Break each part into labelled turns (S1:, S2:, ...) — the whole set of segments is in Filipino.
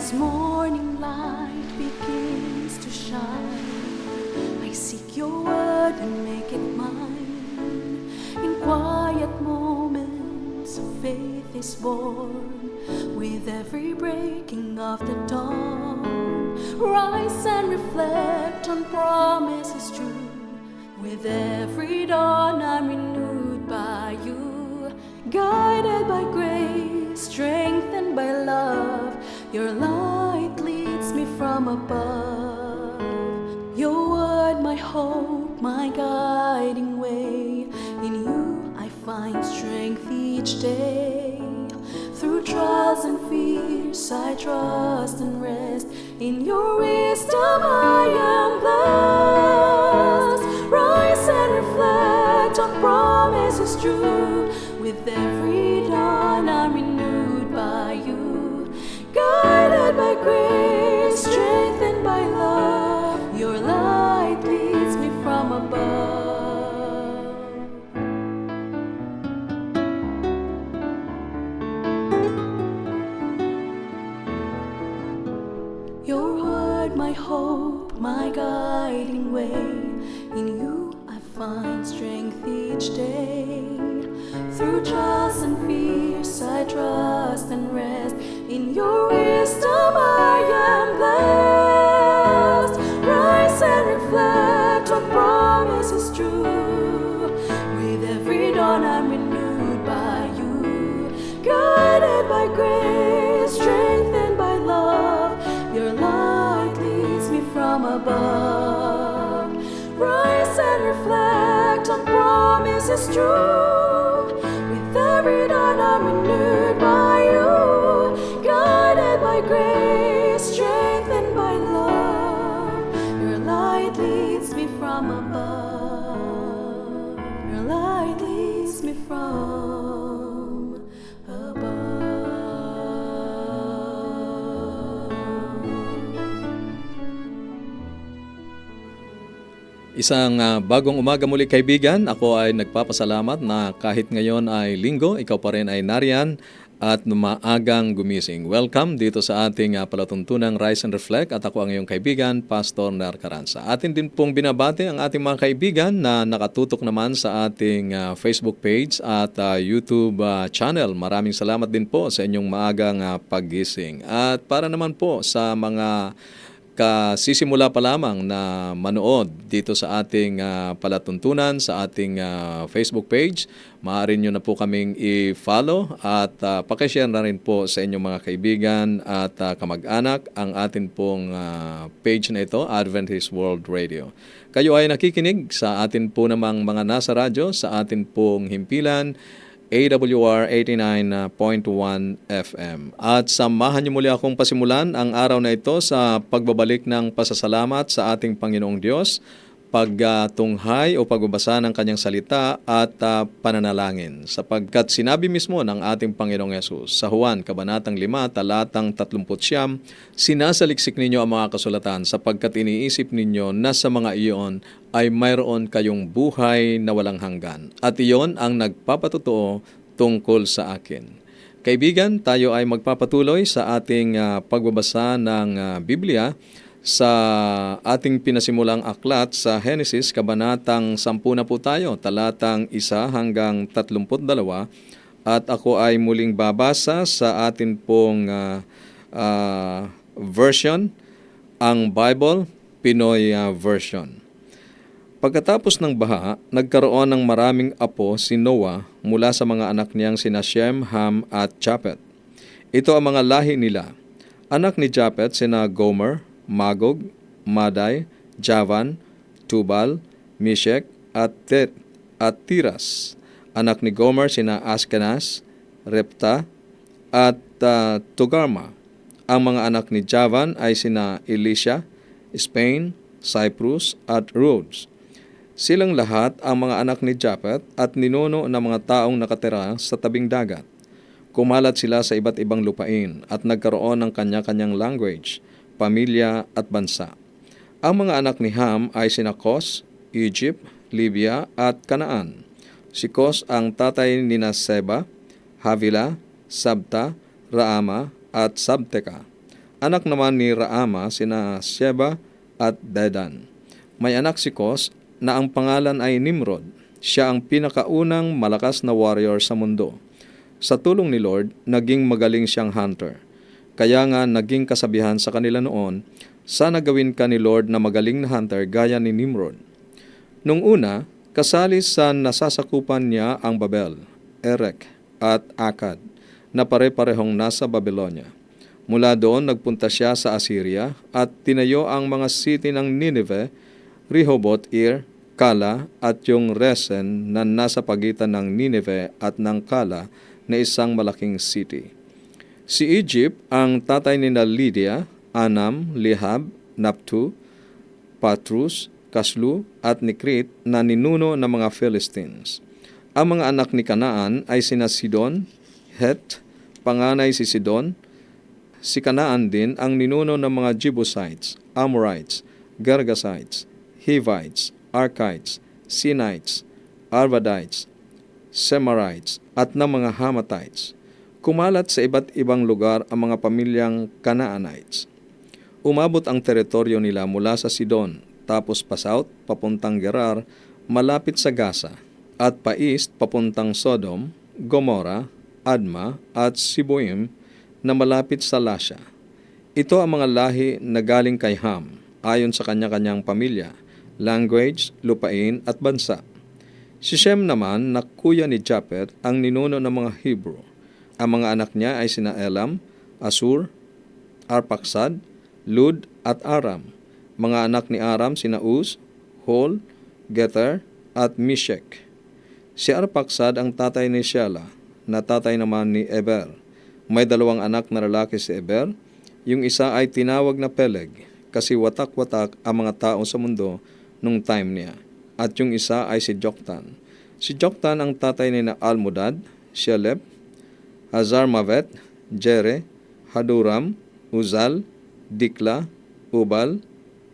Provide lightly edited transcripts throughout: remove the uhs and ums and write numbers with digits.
S1: As morning light begins to shine, I seek your word and make it mine. In quiet moments, faith is born. With every breaking of the dawn, rise and reflect on promises true. With every dawn, I'm renewed by you. Guided by grace, strengthened by love, your light leads me from above. Your word, my hope, my guiding way. In you I find strength each day. Through trials and fears I trust and rest. In your wisdom I am blessed. Rise and reflect on promises true. With every dawn I'm renewed by you. Guided by grace, strengthened by love, your light leads me from above. Your word, my hope, my guiding way. In you I find strength each day. Through trials and fears I trust and rest. In your wisdom I am blessed. Rise and reflect on promises true. With every dawn I'm renewed by you. Guided by grace, strengthened by love, your light leads me from above. Rise and reflect on promises true. With every dawn I'm renewed by you. Guided by grace, strengthened by love, your light leads me from above. Your light leads me from above.
S2: Isang bagong umaga muli kaibigan, ako ay nagpapasalamat na kahit ngayon ay linggo, ikaw pa rin ay nariyan at maagang gumising. Welcome dito sa ating palatuntunang Rise and Reflect at ako ang iyong kaibigan, Pastor Ner Caranza. Atin din pong binabati ang ating mga kaibigan na nakatutok naman sa ating Facebook page at YouTube channel. Maraming salamat din po sa inyong maagang paggising. At para naman po sa mga kasisimula pa lamang na manood dito sa ating palatuntunan sa ating Facebook page, maaari nyo na po kaming i-follow at pakishare na rin po sa inyong mga kaibigan at kamag-anak ang atin pong page na ito, Adventist World Radio. Kayo ay nakikinig sa atin po namang mga nasa radyo, sa atin pong himpilan, AWR 89.1 FM. At samahan niyo muli akong pasimulan ang araw na ito sa pagbabalik ng pasasalamat sa ating Panginoong Diyos, pagtunghay o pagbabasa ng Kanyang salita at pananalangin. Sapagkat sinabi mismo ng ating Panginoong Yesus sa Juan, Kabanatang 5, talatang 39, sinasaliksik ninyo ang mga kasulatan sapagkat iniisip ninyo na sa mga iyon ay mayroon kayong buhay na walang hanggan. At iyon ang nagpapatotoo tungkol sa akin. Kaibigan, tayo ay magpapatuloy sa ating pagbabasa ng Biblia sa ating pinasimulang aklat sa Genesis, Kabanatang 10 na po tayo, talatang 1 hanggang 32. At ako ay muling babasa sa atin pong version, ang Bible, Pinoy version. Pagkatapos ng baha, nagkaroon ng maraming apo si Noah mula sa mga anak niyang sina Shem, Ham at Japhet. Ito ang mga lahi nila. Anak ni Japhet sina Gomer, Magog, Madai, Javan, Tubal, Meshek at Tiras. Anak ni Gomer sina Askenaz, Repta at Togarma. Ang mga anak ni Javan ay sina Elisha, Spain, Cyprus at Rhodes. Silang lahat ang mga anak ni Japhet at ninuno ng mga taong nakatira sa tabing dagat. Kumalat sila sa iba't ibang lupain at nagkaroon ng kanya-kanyang language, pamilya at bansa. Ang mga anak ni Ham ay sina Cos, Egypt, Libya at Canaan. Si Cos ang tatay ni Seba, Havila, Sabta, Raama at Sabteka. Anak naman ni Raama sina Sheba at Dedan. May anak si Kos na ang pangalan ay Nimrod. Siya ang pinakaunang malakas na warrior sa mundo. Sa tulong ni Lord, naging magaling siyang hunter. Kaya nga naging kasabihan sa kanila noon, sana gawin ka ni Lord na magaling na hunter gaya ni Nimrod. Nung una, kasali sa nasasakupan niya ang Babel, Erek at Akkad na pare-parehong nasa Babylonia. Mula doon nagpunta siya sa Assyria at tinayo ang mga city ng Nineveh, Rehoboth-ir, Kala at yung Resen na nasa pagitan ng Nineveh at ng Kala na isang malaking city. Si Egypt ang tatay ni Lydia, Anam, Lihab, Naptu, Patrus, Kaslu at ni Crete na ninuno ng mga Philistines. Ang mga anak ni Canaan ay sina Sidon, Het, panganay si Sidon. Si Canaan din ang ninuno ng mga Jebusites, Amorites, Gergasites, Hivites, Arkites, Sinites, Arvadites, Semarites at ng mga Hamatites. Kumalat sa iba't ibang lugar ang mga pamilyang Canaanites. Umabot ang teritoryo nila mula sa Sidon, tapos pa south papuntang Gerar, malapit sa Gaza, at pa east papuntang Sodom, Gomorrah, Adma at Siboim na malapit sa Lasha. Ito ang mga lahi na galing kay Ham, ayon sa kanya-kanyang pamilya, language, lupain at bansa. Si Shem naman na kuya ni Japhet ang ninuno ng mga Hebrew. Ang mga anak niya ay sina Elam, Asur, Arpaksad, Lud at Aram. Mga anak ni Aram sina Uz, Hol, Geter at Meshek. Si Arpaksad ang tatay ni Shelah, na tatay naman ni Eber. May dalawang anak na lalaki si Eber. Yung isa ay tinawag na Peleg kasi watak-watak ang mga tao sa mundo nung time niya. At yung isa ay si Joktan. Si Joktan ang tatay ni na Almodad, Sheleb, Hazarmavet, Jere, Haduram, Uzal, Dikla, Ubal,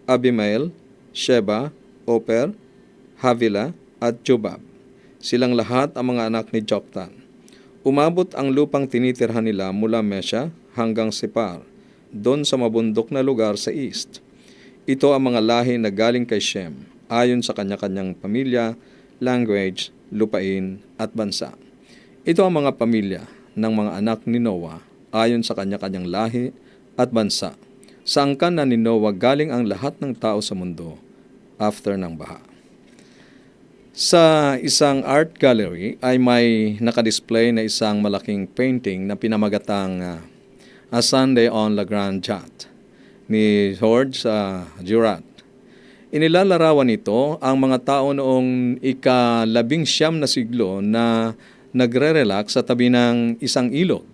S2: Abimael, Sheba, Oper, Havila at Jobab. Silang lahat ang mga anak ni Joktan. Umabot ang lupang tinitirhan nila mula Mesha hanggang Sipar, doon sa mabundok na lugar sa east. Ito ang mga lahi na galing kay Shem, ayon sa kanya-kanyang pamilya, language, lupain at bansa. Ito ang mga pamilya ng mga anak ni Noah, ayon sa kanya-kanyang lahi at bansa. Sa angkan na ni Noah galing ang lahat ng tao sa mundo after ng baha. Sa isang art gallery ay may nakadisplay na isang malaking painting na pinamagatang A Sunday on La Grande Jatte ni Georges Seurat. Inilalarawan nito ang mga tao noong ika-19 na siglo na nagre-relax sa tabi ng isang ilog.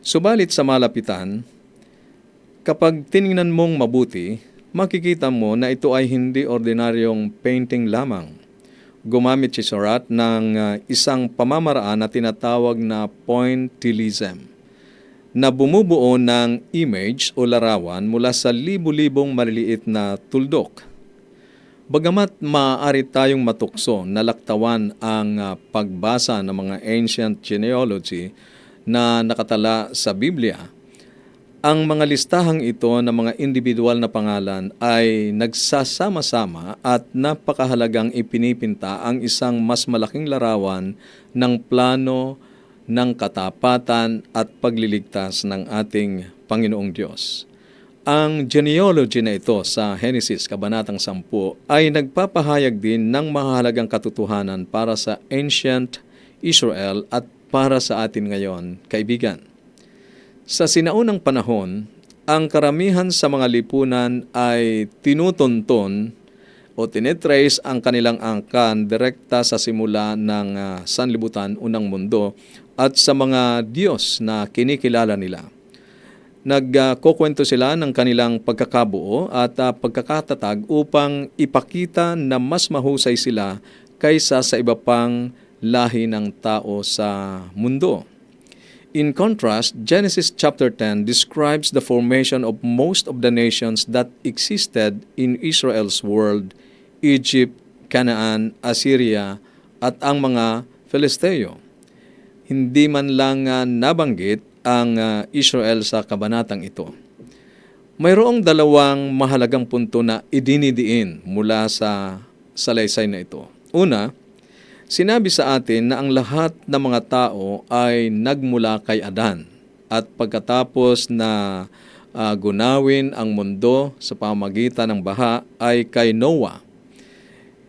S2: Subalit sa malapitan, kapag tiningnan mong mabuti, makikita mo na ito ay hindi ordinaryong painting lamang. Gumamit si Seurat ng isang pamamaraan na tinatawag na pointillism, na bumubuo ng image o larawan mula sa libu-libong maliliit na tuldok. Bagamat maaari tayong matukso na laktawan ang pagbasa ng mga ancient genealogy na nakatala sa Biblia, ang mga listahang ito ng mga individual na pangalan ay nagsasama-sama at napakahalagang ipinipinta ang isang mas malaking larawan ng plano ng katapatan at pagliligtas ng ating Panginoong Diyos. Ang genealogy na ito sa Genesis Kabanatang 10 ay nagpapahayag din ng mahalagang katotohanan para sa ancient Israel at para sa atin ngayon, kaibigan. Sa sinaunang panahon, ang karamihan sa mga lipunan ay tinutunton o tinetrace ang kanilang angkan direkta sa simula ng sanlibutan, unang mundo, at sa mga Diyos na kinikilala nila. Nagkukwento sila ng kanilang pagkakabuo at pagkakatatag upang ipakita na mas mahusay sila kaysa sa iba pang lahi ng tao sa mundo. In contrast, Genesis chapter 10 describes the formation of most of the nations that existed in Israel's world, Egypt, Canaan, Assyria, at ang mga Filisteo. Hindi man lang nabanggit ang Israel sa kabanatang ito. Mayroong dalawang mahalagang punto na idinidiin mula sa salaysay na ito. Una, sinabi sa atin na ang lahat ng mga tao ay nagmula kay Adan at pagkatapos na gunawin ang mundo sa pamamagitan ng baha ay kay Noah.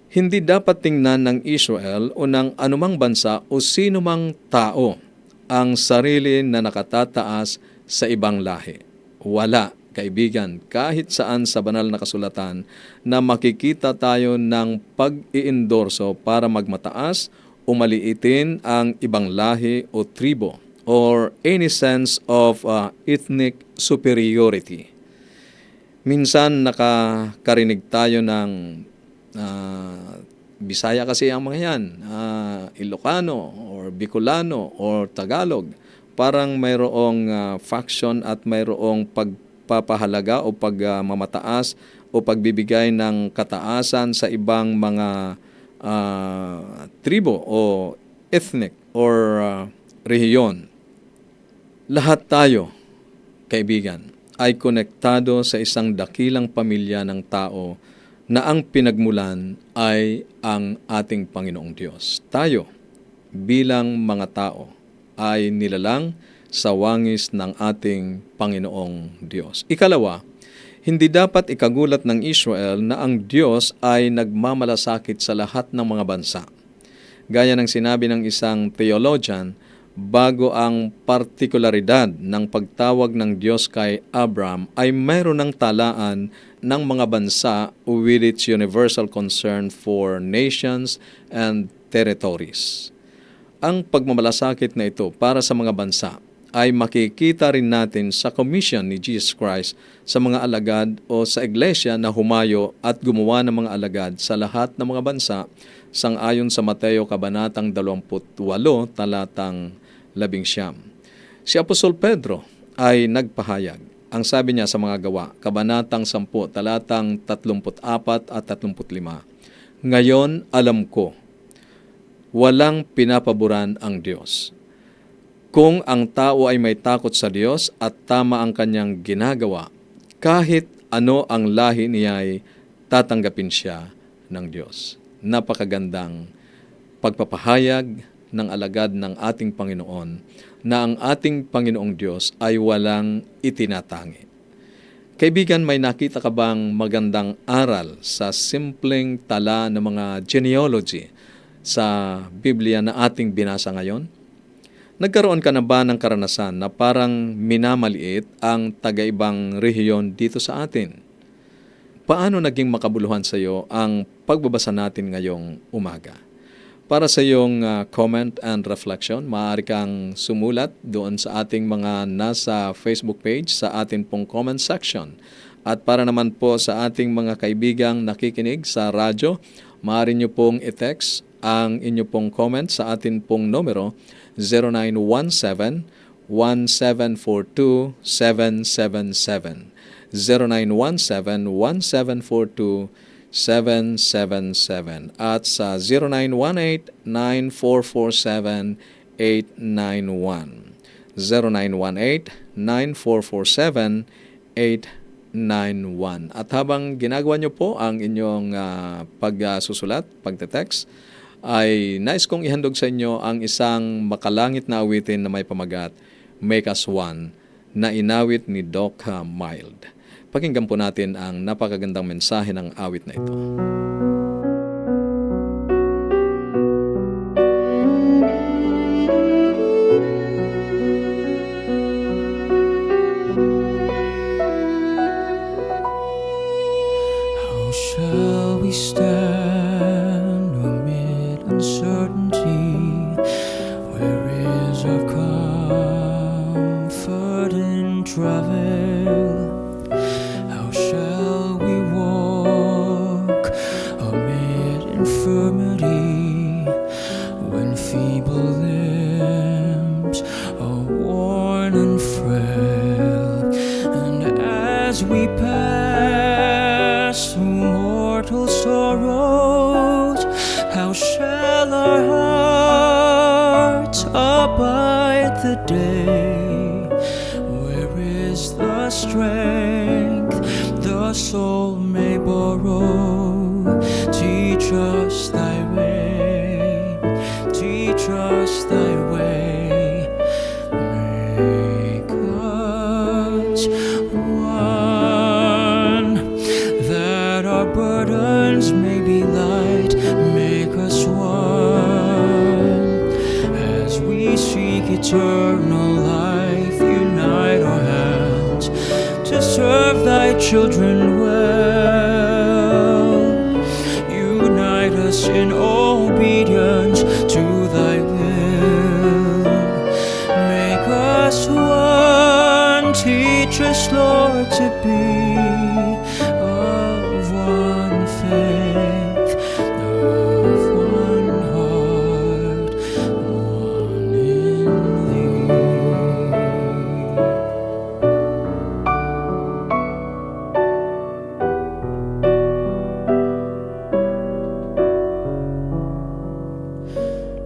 S2: Hindi dapat tingnan ng Israel o ng anumang bansa o sino mang tao ang sarili na nakatataas sa ibang lahi. Wala, kaibigan, kahit saan sa banal na kasulatan na makikita tayo ng pag-iendorso para magmataas o maliitin ang ibang lahi o tribo or any sense of ethnic superiority. Minsan nakakarinig tayo ng Bisaya kasi ang mga yan, Ilocano or Bicolano or Tagalog. Parang mayroong faction at mayroong pagpapahalaga o pagmamataas o pagbibigay ng kataasan sa ibang mga tribo o ethnic or rehiyon. Lahat tayo, kaibigan, ay konektado sa isang dakilang pamilya ng tao na ang pinagmulan ay ang ating Panginoong Diyos. Tayo, bilang mga tao, ay nilalang sa wangis ng ating Panginoong Diyos. Ikalawa, hindi dapat ikagulat ng Israel na ang Diyos ay nagmamalasakit sa lahat ng mga bansa. Gaya ng sinabi ng isang theologian, bago ang partikularidad ng pagtawag ng Diyos kay Abraham ay mayroon ng talaan ng mga bansa with its universal concern for nations and territories. Ang pagmamalasakit na ito para sa mga bansa ay makikita rin natin sa commission ni Jesus Christ sa mga alagad o sa iglesia na humayo at gumawa ng mga alagad sa lahat ng mga bansa sang-ayon sa Mateo Kabanatang 28, talatang 11. Si Apostol Pedro ay nagpahayag. Ang sabi niya sa mga gawa, Kabanatang 10, talatang 34 at 35. Ngayon alam ko, walang pinapaboran ang Diyos. Kung ang tao ay may takot sa Diyos at tama ang kanyang ginagawa, kahit ano ang lahi niya ay tatanggapin siya ng Diyos. Napakagandang pagpapahayag ng alagad ng ating Panginoon na ang ating Panginoong Diyos ay walang itinatangi. Kaibigan, may nakita ka bang magandang aral sa simpleng tala ng mga genealogy sa Biblia na ating binasa ngayon? Nagkaroon ka na ba ng karanasan na parang minamaliit ang taga-ibang rehiyon dito sa atin? Paano naging makabuluhan sa iyo ang pagbabasa natin ngayong umaga? Para sa iyong comment and reflection, maaari kang sumulat doon sa ating mga nasa Facebook page sa ating pong comment section. At para naman po sa ating mga kaibigang nakikinig sa radyo, maaari nyo pong i-text ang inyo pong comment sa ating pong numero 0917-1742-777. 0917-1742-777 at sa 0918-9447-891. 0918-9447-891. At habang ginagawa nyo po ang inyong pagsusulat, pagte-text, ay nais kong ihandog sa inyo ang isang makalangit na awitin na may pamagat, Make Us One, na inawit ni Doc Mild. Pakinggan po natin ang napakagandang mensahe ng awit na ito.
S3: How shall we stand amid uncertainty? Where is our comfort in travel? Infirmity, when feeble limbs are worn and frail, and as we pass through mortal sorrows, how shall our hearts abide the day? Where is the strength our soul may borrow. Teach us thy way, teach us thy way. Make us one, that our burdens may be light. Make us one, as we seek eternal life. Unite our hands to serve thy children well. Unite us in obedience to thy will. Make us one. Teach us, Lord, to be of one faith, of one heart, one in thee.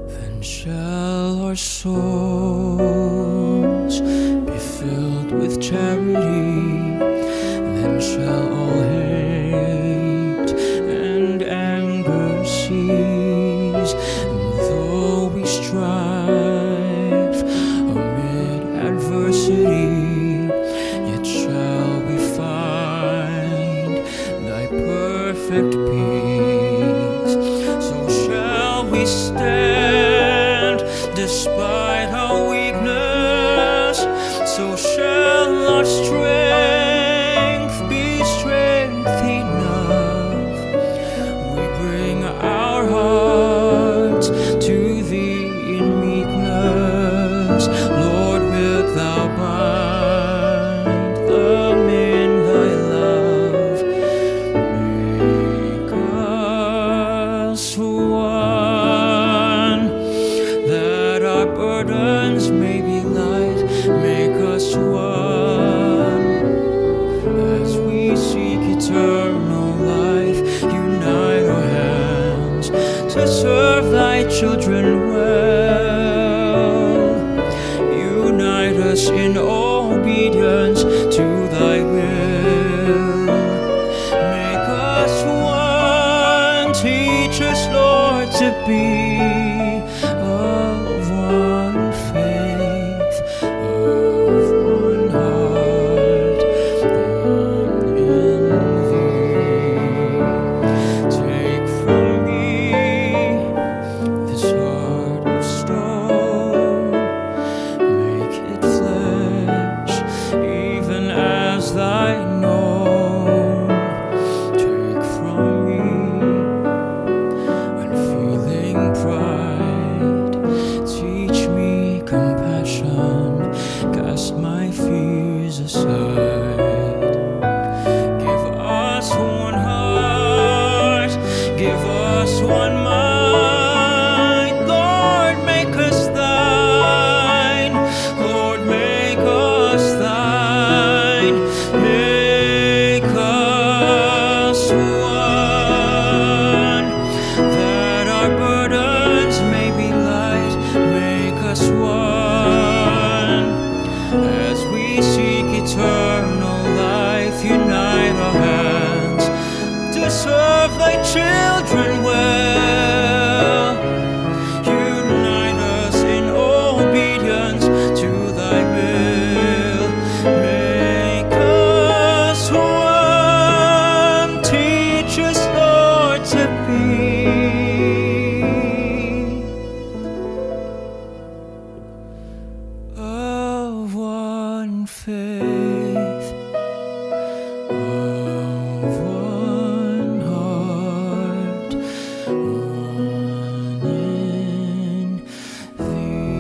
S3: Then shall our souls be filled with charity. Then shall all hate and anger cease. And though we strive amid adversity, yet shall we find thy perfect peace. So shall we stand despite our weakness. So shall our strength be strength enough. We bring our hearts to thee in meekness. Lord, wilt thou bind them in thy love. Make us one, that our burdens may be light. Make us one, as we seek eternal life. Unite our hands to serve thy children well. Unite us in obedience to thy will. Make us one. Teach us, Lord, to be of one faith, of one heart, one in thee. Take from me this heart of stone, make it flesh, even as thine own. Take from me unfeeling pride, teach me compassion, cast my fears aside. Give us one heart, give us one mind. Lord, make us thine. Lord, make us thine. Make us one, that our burdens may be light. Make us one, as we seek eternal life. Unite our hands to serve thy children well. Unite us in obedience to thy will. Make us one. Teach us, Lord, to be of one faith, of one heart, one in thee.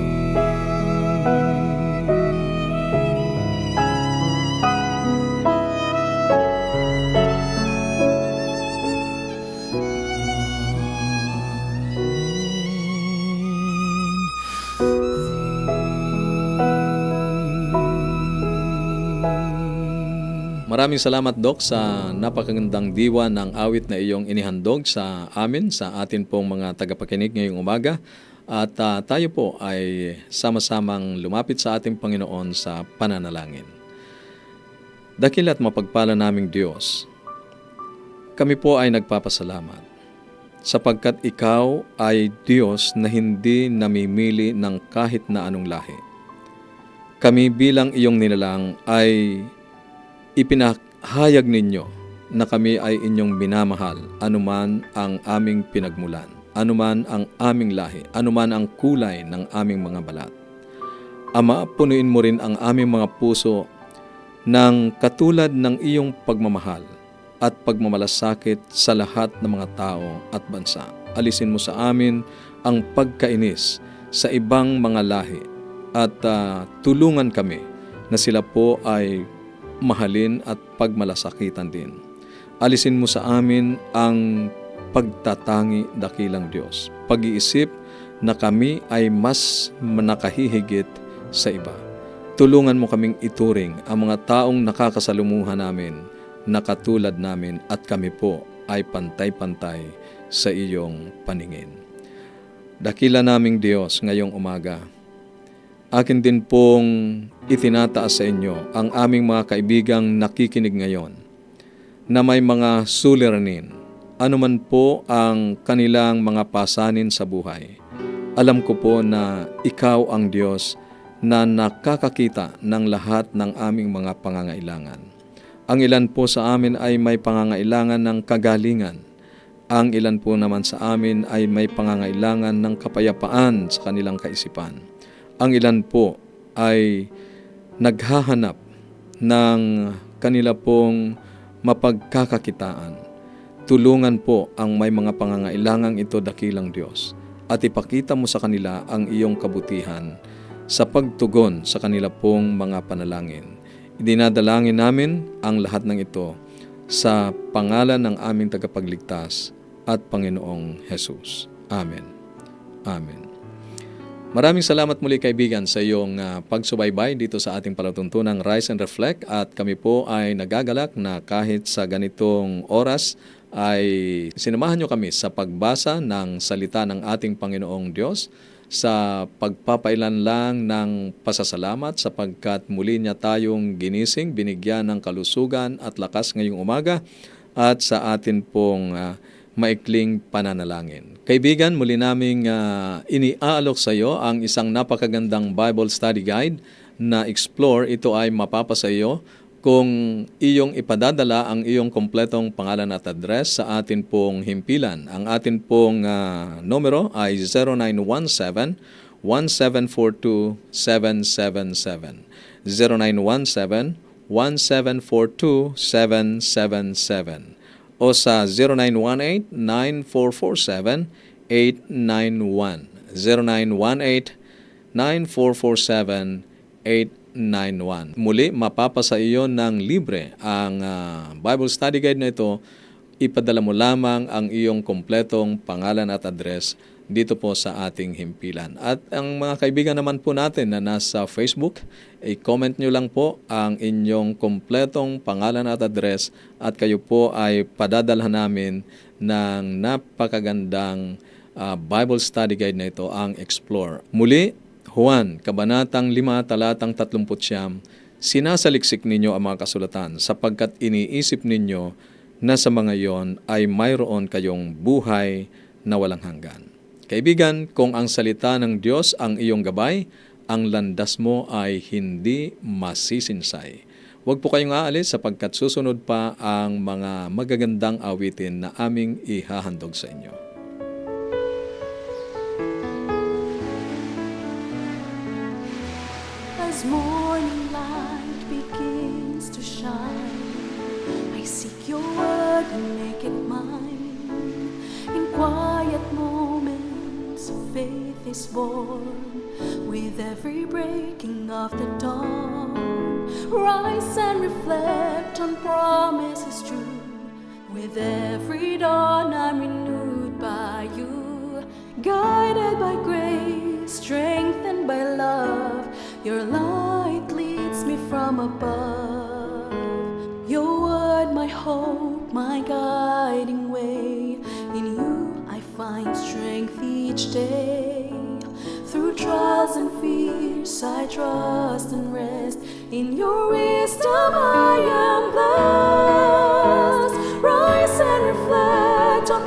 S2: Maraming salamat, Doc, sa napakagandang diwa ng awit na iyong inihandog sa amin, sa atin pong mga tagapakinig ngayong umaga. At tayo po ay sama-samang lumapit sa ating Panginoon sa pananalangin. Dakil at mapagpala naming Diyos, Kami po ay nagpapasalamat sapagkat ikaw ay Diyos na hindi namimili ng kahit na anong lahi. Kami bilang iyong nilalang ay ipinahayag ninyo na kami ay inyong minamahal, anuman ang aming pinagmulan, anuman ang aming lahi, anuman ang kulay ng aming mga balat. Ama, punuin mo rin ang aming mga puso ng katulad ng iyong pagmamahal at pagmamalasakit sa lahat ng mga tao at bansa. Alisin mo sa amin ang pagkainis sa ibang mga lahi at tulungan kami na sila po ay mahalin at pagmalasakitan din. Alisin mo sa amin ang pagtatangi dakilang Diyos, pag-iisip na kami ay mas nakahihigit sa iba. Tulungan mo kaming ituring ang mga taong nakakasalumuhan namin na katulad namin at kami po ay pantay-pantay sa iyong paningin. Dakila naming Diyos ngayong umaga, akin din pong itinataas sa inyo ang aming mga kaibigang nakikinig ngayon na may mga suliranin, anuman po ang kanilang mga pasanin sa buhay. Alam ko po na ikaw ang Diyos na nakakakita ng lahat ng aming mga pangangailangan. Ang ilan po sa amin ay may pangangailangan ng kagalingan. Ang ilan po naman sa amin ay may pangangailangan ng kapayapaan sa kanilang kaisipan. Ang ilan po ay naghahanap ng kanila pong mapagkakakitaan. Tulungan po ang may mga pangangailangang ito, dakilang Diyos, at ipakita mo sa kanila ang iyong kabutihan sa pagtugon sa kanila pong mga panalangin. Idinadalangin namin ang lahat ng ito sa pangalan ng aming tagapagligtas at Panginoong Jesus. Amen. Amen. Maraming salamat muli kaibigan sa iyong pagsubaybay dito sa ating palatuntunang Rise and Reflect, at kami po ay nagagalak na kahit sa ganitong oras ay sinamahan nyo kami sa pagbasa ng salita ng ating Panginoong Diyos, sa pagpapailan lang ng pasasalamat sapagkat muli niya tayong ginising, binigyan ng kalusugan at lakas ngayong umaga, at sa atin pong maikling pananalangin. Kaibigan, muli naming iniaalok sa iyo ang isang napakagandang Bible Study Guide na Explore. Ito ay mapapasa iyo kung iyong ipadadala ang iyong kompletong pangalan at address sa atin pong himpilan. Ang atin pong numero ay 0917-1742-777. 0917-1742-777 o sa 0918-9447-891. 0918-9447-891. Muli, mapapasa iyo ng libre ang Bible Study Guide na ito. Ipadala mo lamang ang iyong kompletong pangalan at address dito po sa ating himpilan. At ang mga kaibigan naman po natin na nasa Facebook, i-comment nyo lang po ang inyong kompletong pangalan at address at kayo po ay padadalhan namin ng napakagandang Bible Study Guide na ito, ang Explore. Muli, Juan, Kabanatang 5, Talatang 39, sinasaliksik ninyo ang mga kasulatan sapagkat iniisip ninyo na sa mga iyon ay mayroon kayong buhay na walang hanggan. Kaibigan, kung ang salita ng Diyos ang iyong gabay, ang landas mo ay hindi masisinsay. Huwag po kayong aalis sapagkat susunod pa ang mga magagandang awitin na aming ihahandog sa inyo.
S1: As morning light begins to shine, I seek your word and make it mine. In quiet moments, faith is born. With every breaking of the dawn, rise and reflect on promises true. With every dawn, I'm renewed by you. Guided by grace, strengthened by love, your light leads me from above. Your word, my hope, my guiding way. In you I find strength each day. Through trials and fears I trust and rest. In your wisdom I am blessed. Rise and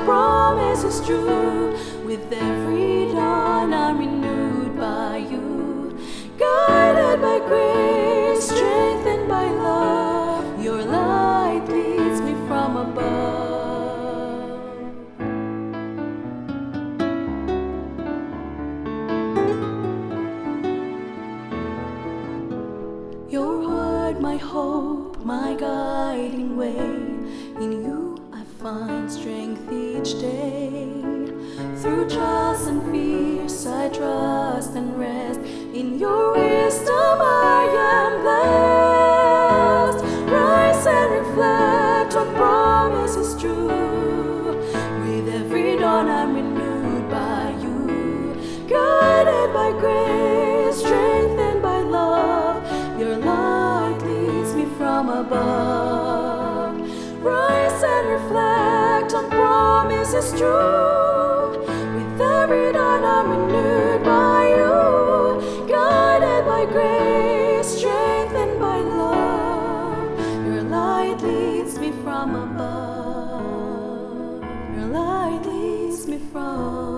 S1: promise is true. With every dawn I'm renewed by you, guided by grace, strengthened by love. Your light leads me from above. Your word, my hope, my guiding way. In you I find strength each day. Through trials and fears I trust and rest. In your wisdom I am blessed. Rise and reflect on promises true. With every dawn I'm renewed by you, guided by grace, strengthened by love. Your light leads me from above. Rise and reflect on promises true. With every dawn I'm renewed by you, guided by grace, strengthened by love. Your light leads me from above. Your light leads me from